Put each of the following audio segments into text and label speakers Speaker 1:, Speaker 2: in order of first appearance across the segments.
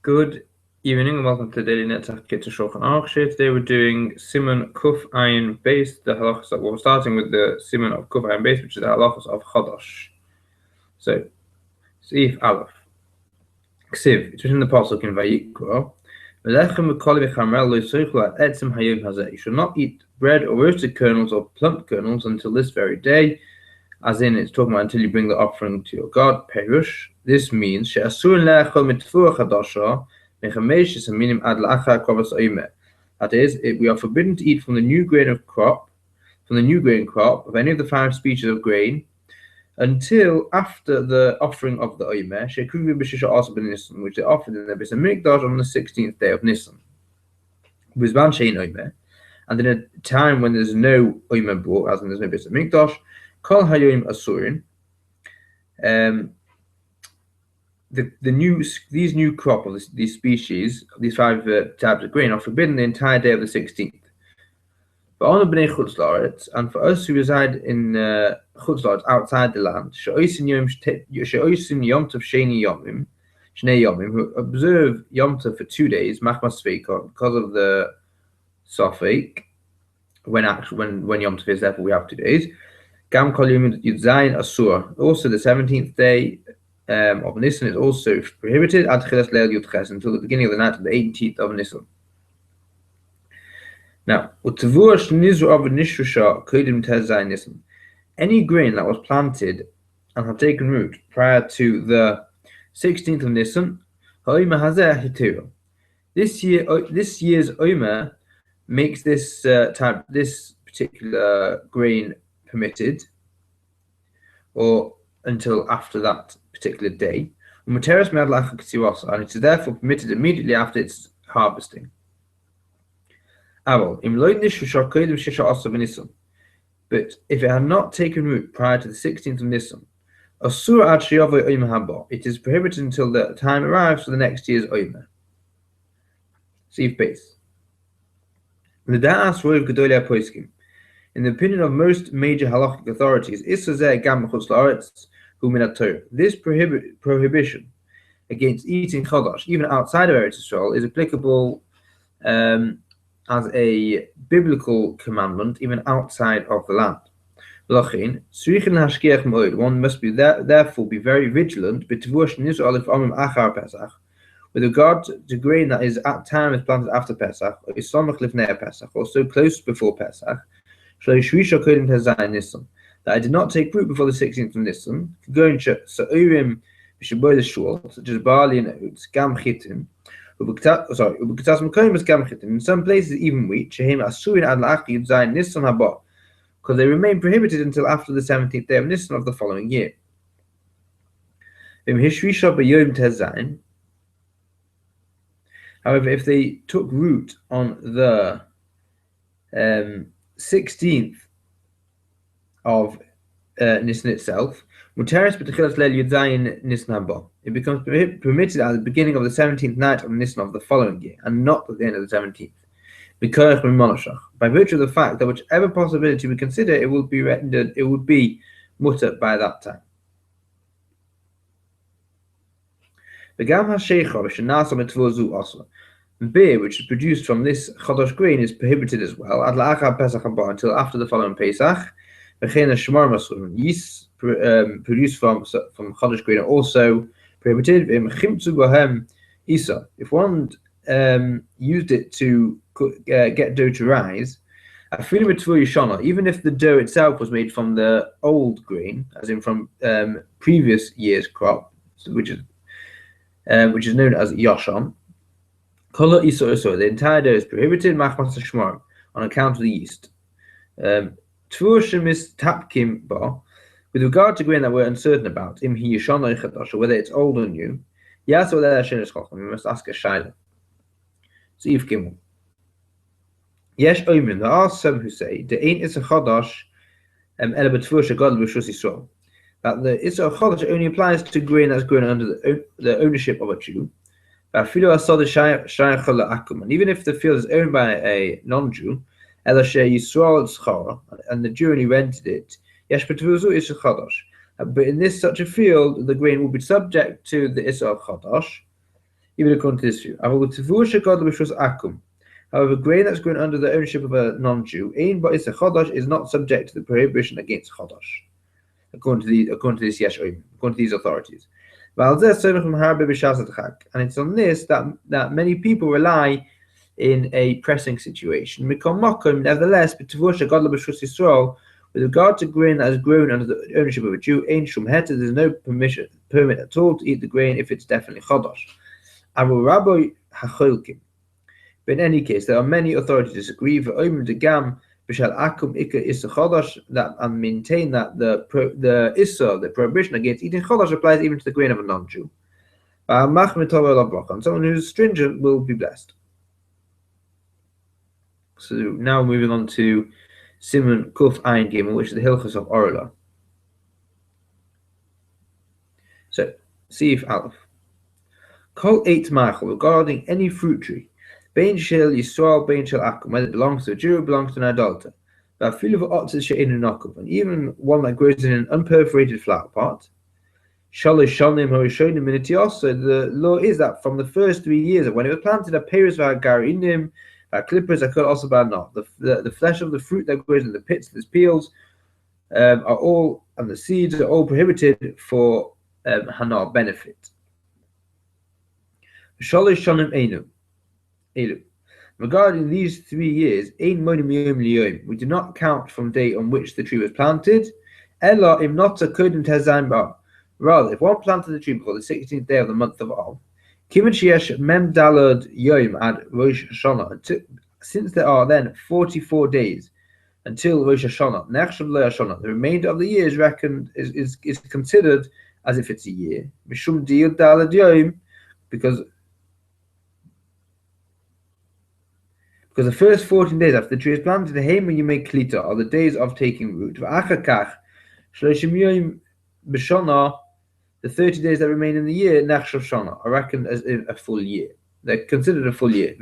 Speaker 1: Good evening and welcome to Daily Netzach Kitzur Shulchan Aruch. Today we're doing Siman Kuf Ayin Base, the halachas that we're starting with the Siman of Kuf Ayin Base, which is the halachas of Chodosh. So, Seif Aleph. Ksiv, it's written in the Pasuk in Vayikra. You should not eat bread or roasted kernels or plump kernels until this very day, as in it's talking about until you bring the offering to your God. Perush. This means that is, we are forbidden to eat from the new grain crop of any of the 5 species of grain until after the offering of the Omer, which they offered in the Bais Hamikdash on the 16th day of Nisan. And in a time when there's no Omer brought, as in there's no Bais Hamikdash, Kol Hayoim Asurin, these new crop of these species, these 5 types of grain, are forbidden the entire day of the 16th. But on the Bnei Chutz La'aretz, and for us who reside in Chutz La'aretz, outside the land, She'oisin Yom Tov Sheni Yomim, Shnei Yomim, who observe Yom Tov for 2 days, Machmas Veikot, because of the Sofek, when Yom Tov is, therefore we have 2 days. Gam Kol Yom Yudzayin Asur, also the 17th day of Nisan is also prohibited, Ad Chilas Leil Yudches, until the beginning of the night of the 18th of Nisan. Now, any grain that was planted and had taken root prior to the 16th of Nisan, this year's Omer makes this particular grain permitted, or until after that particular day, and it is therefore permitted immediately after its harvesting. But if it had not taken root prior to the 16th of Nisan, it is prohibited until the time arrives for the next year's Omer. See base. In the opinion of most major halachic authorities, this prohibition against eating chodosh, even outside of Eretz Yisrael, is applicable as a biblical commandment, even outside of the land. One must be therefore be very vigilant with regard to grain that is at time is planted after Pesach, or so close before Pesach, that I did not take root before the 16th of Nisan, such as barley and oats, gam chitin, in some places even wheat, because they remain prohibited until after the 17th day of Nisan of the following year. However, if they took root on the 16th of Nisan itself, it becomes permitted at the beginning of the 17th night of Nisan of the following year, and not at the end of the 17th. By virtue of the fact that whichever possibility we consider, it would be mutter by that time. Beer, which is produced from this chodosh grain, is prohibited as well until after the following Pesach. Yeast produced from chodosh grain are also prohibited. If one used it to get dough to rise, even if the dough itself was made from the old grain, as in from previous year's crop, which is known as yasham, the entire dough is prohibited on account of the yeast. With regard to grain that we're uncertain about, whether it's old or new, we must ask a shayla. Seif Gimel. Yesh Oimrim, there are some who say the ain't is a chodosh that the Isra chodosh only applies to grain that's grown under the ownership of a Jew. And even if the field is owned by a non-Jew, and the Jew only rented it, but in such a field, the grain will be subject to the Isra chodosh, even according to this view. However, grain that's grown under the ownership of a non-Jew, is not subject to the prohibition against chodosh, according to these authorities. And it's on this that many people rely in a pressing situation. Nevertheless, with regard to grain that has grown under the ownership of a Jew, there's no permit at all to eat the grain if it's definitely chodosh. But in any case, there are many authorities who disagree that and maintain that the prohibition against eating chodosh applies even to the grain of a non-Jew. And someone who's stringent will be blessed. So now moving on to Siman Kuf Ayin Gimel, which is the Hilchos of Orla. So, Sif Aleph. Kol Eit Machal, regarding any fruit tree, Bein Shel Yisrael, Bein Shel Akum, whether it belongs to a Jew or belongs to an idolater, and even one that grows in an unperforated flower pot, Shalosh Shanim Horishonim Minitios, so the law is that from the first 3 years of when it was planted, a Peres Vagarinim, clippers are also bad not. The flesh of the fruit that grows in the pits, the peels, are all, and the seeds are all prohibited for Hana benefit. Shalosh Shanim Elu. Regarding these 3 years, we do not count from the day on which the tree was planted. Ella im not a couldn't rather, if one planted the tree before the 16th day of the month of Av, since there are then 44 days until Rosh Hashanah, the remainder of the year is reckoned is considered as if it's a year. Because the first 14 days after the tree is planted, the Haim you make klita are the days of taking root. The 30 days that remain in the year, Nachshav Shana, are reckoned as a full year. They're considered a full year.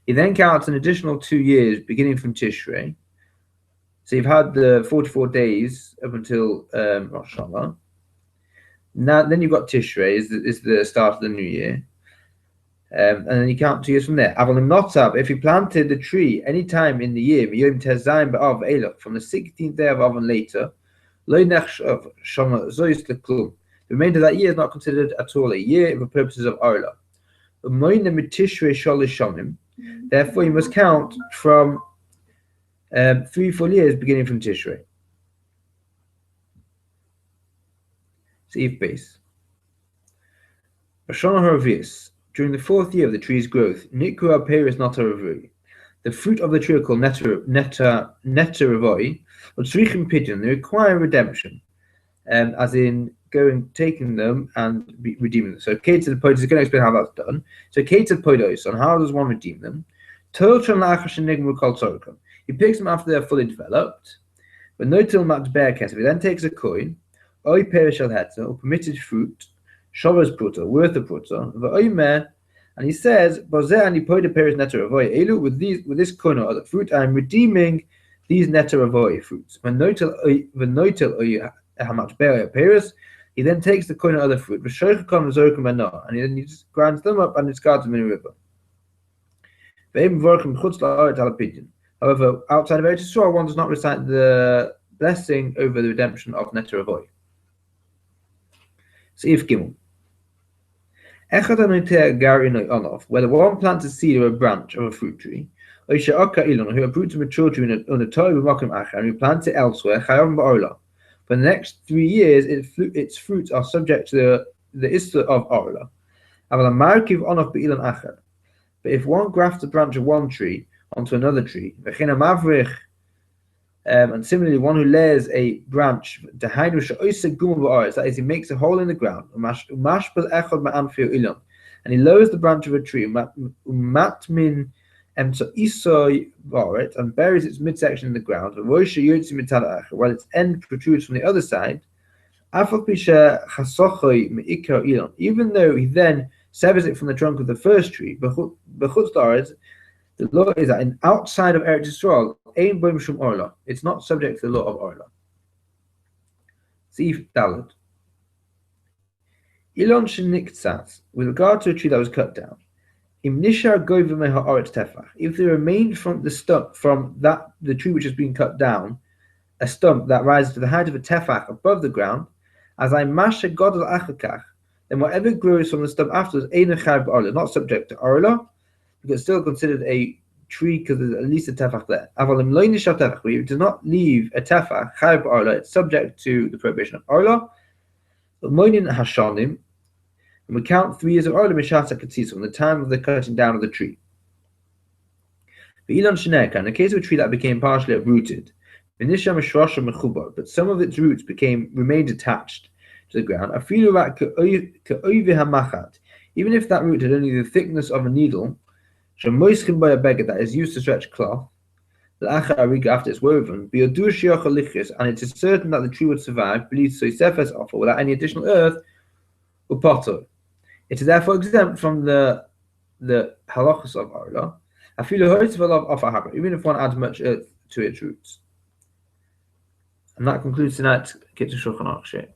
Speaker 1: He then counts an additional 2 years beginning from Tishrei. So you've had the 44 days up until Rosh Hashanah. Now, then you've got Tishrei, is the start of the new year. And then you count 2 years from there. If you planted the tree any time in the year, from the 16th day of Av and later, the remainder of that year is not considered at all a year for purposes of Orla. Therefore, you must count from 3 full years beginning from Tishrei. Seif base. During the 4th year of the tree's growth, Nikra Peris Nataravui. The fruit of the tree are called Netaravoi, or Tzrichim Pidyon. They require redemption, as in taking them and redeeming them. So Kitzur Poidos is going to explain how that's done. So Kitzur Poidos, on how does one redeem them? He picks them after they're fully developed. But no till mat bear kesef. He then takes a coin, oi perish al hetzer, or permitted fruit, shovers pruta, worth of pruta, and he says, with this coin or other fruit, I am redeeming these netaravoy fruits. When noitel hamat bear appears, he then takes the coin or other fruit, and he just grinds them up and discards them in a river. However, outside of Eretz Yisrael, one does not recite the blessing over the redemption of netaravoy. Seif Gimel. Whether one plants a seed or a branch of a fruit tree, who uproots a mature tree and who plants it elsewhere, for the next 3 years its fruits are subject to the Isra of Orla. But if one grafts a branch of one tree onto another tree, and similarly, one who layers a branch, that is, he makes a hole in the ground, and he lowers the branch of a tree, and buries its midsection in the ground, while its end protrudes from the other side, even though he then severs it from the trunk of the first tree, the law is that outside of Eretz Yisrael, it's not subject to the law of Orla. Seif Dalet. Ilon sheniktzat, with regard to a tree that was cut down. Im nishar goyva me ha'aretz tefach. If there remained from the stump, the tree which has been cut down, a stump that rises to the height of a tefach above the ground, as I masha godel achakach, then whatever grows from the stump afterwards, not subject to orla, because it's still considered a tree because there's at least a tefach there. If it does not leave a tefach, it's subject to the prohibition of orla. And we count 3 years of orla mishata katzis from the time of the cutting down of the tree. In the case of a tree that became partially uprooted, but some of its roots remained attached to the ground, even if that root had only the thickness of a needle, that is used to stretch cloth, after it's woven, and it is certain that the tree would survive, without any additional earth or potter. It is therefore exempt from the halachos of Orla, even if one adds much earth to its roots. And that concludes tonight's Kitzur Shulchan Aruch.